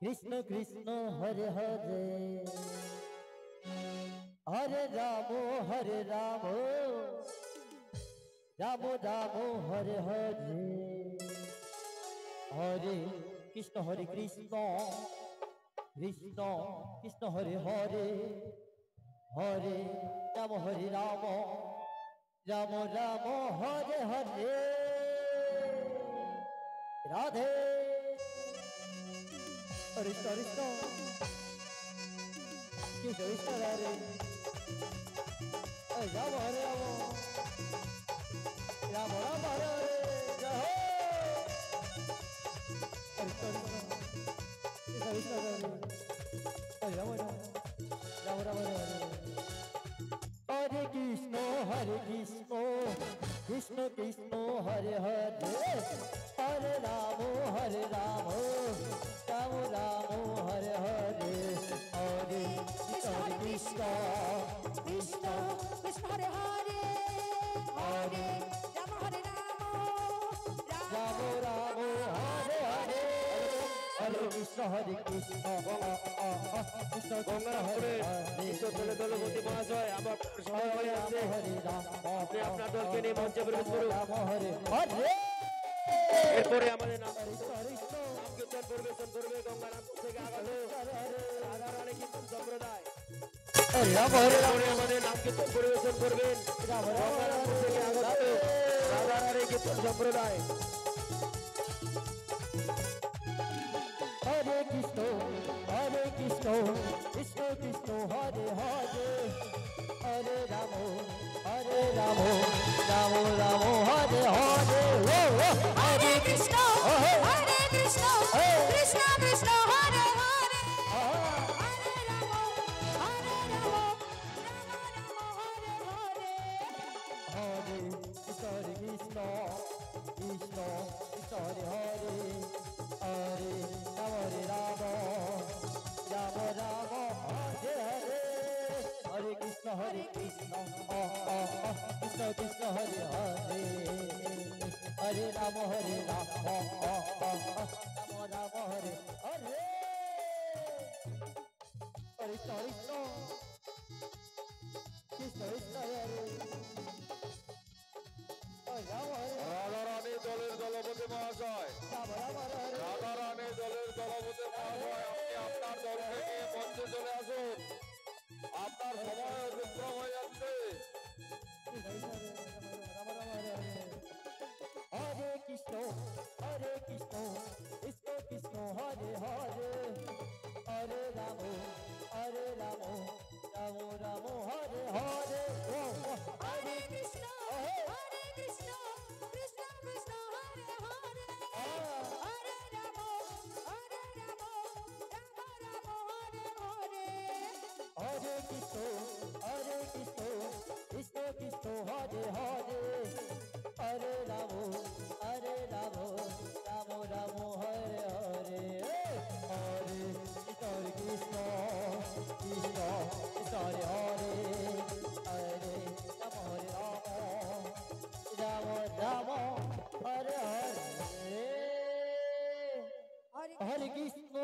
কৃষ্ণ কৃষ্ণ হরে হরে হরে রাম রাম রাম হরে হরে হরে কৃষ্ণ কৃষ্ণ কৃষ্ণ হরে হরে হরে রাম রাম রাম হরে হরে রাধে হরিষ্ণ হরিষ্ণ কৃষ্ণ কৃষ্ণ হরে রাম হরে রাম রাম হরে হরে জয় হরিষ্ণ হরিষ্ণ কৃষ্ণ কৃষ্ণ হরে হরে রাম রাম হরে হরে হরে কৃষ্ণ কৃষ্ণ কৃষ্ণ হরে হরে হরে রাম রাম রাম হরে হরে হরে কৃষ্ণ কৃষ্ণ কৃষ্ণ হরে হরে হরে রাম রাম হরে হরে হরে কৃষ্ণ কৃষ্ণ কৃষ্ণ গঙ্গা হরে কৃষ্ণ দলে দলে গতি মহাশয় আমার সবাই হয়ে আছে হরে রাম আপনি আপনার দলকে নিয়ে মঞ্চে প্রবেশ করুন রাম হরে হরে এরপরে আমাদের নাম কীর্তন পরিবেশন করবে গঙ্গারামপুর থেকে আগত রাধারানী কীর্তন সম্প্রদায় এরপরে আমাদের নাম কীর্তন পরিবেশন করবেন গঙ্গারামপুর থেকে আগত রাধারানী কীর্তন সম্প্রদায় হরে কৃষ্ণ কৃষ্ণ কৃষ্ণ হরে হরে হরে রাম রাম রাম হরে হরে হরে কৃষ্ণ কৃষ্ণ কৃষ্ণ হরে হরে হরে রাম রাম হরে হরে হরে কৃষ্ণ কৃষ্ণ হরে হরে হরে রাম রাম হরে হরে হরে কৃষ্ণ কৃষ্ণ কৃষ্ণ হরে হরে হরে রাম রাম হরে হরে হরে কৃষ্ণ কৃষ্ণ হরে রাধারানী দলের দলপতি মহাশয় রাধারানী দলের দলপতি মহাশয় আপনি আপনার দলকে নিয়ে মঞ্চে চলে আসুন আপনার সময় অতিক্রম হয়ে যাচ্ছে হরে কৃষ্ণ কৃষ্ণ কৃষ্ণ হরে হরে হরে রাম রাম হরে হরে হরে কৃষ্ণ কৃষ্ণ কৃষ্ণ হরে হরে হরে রাম রাম হরে হরে হরে কৃষ্ণ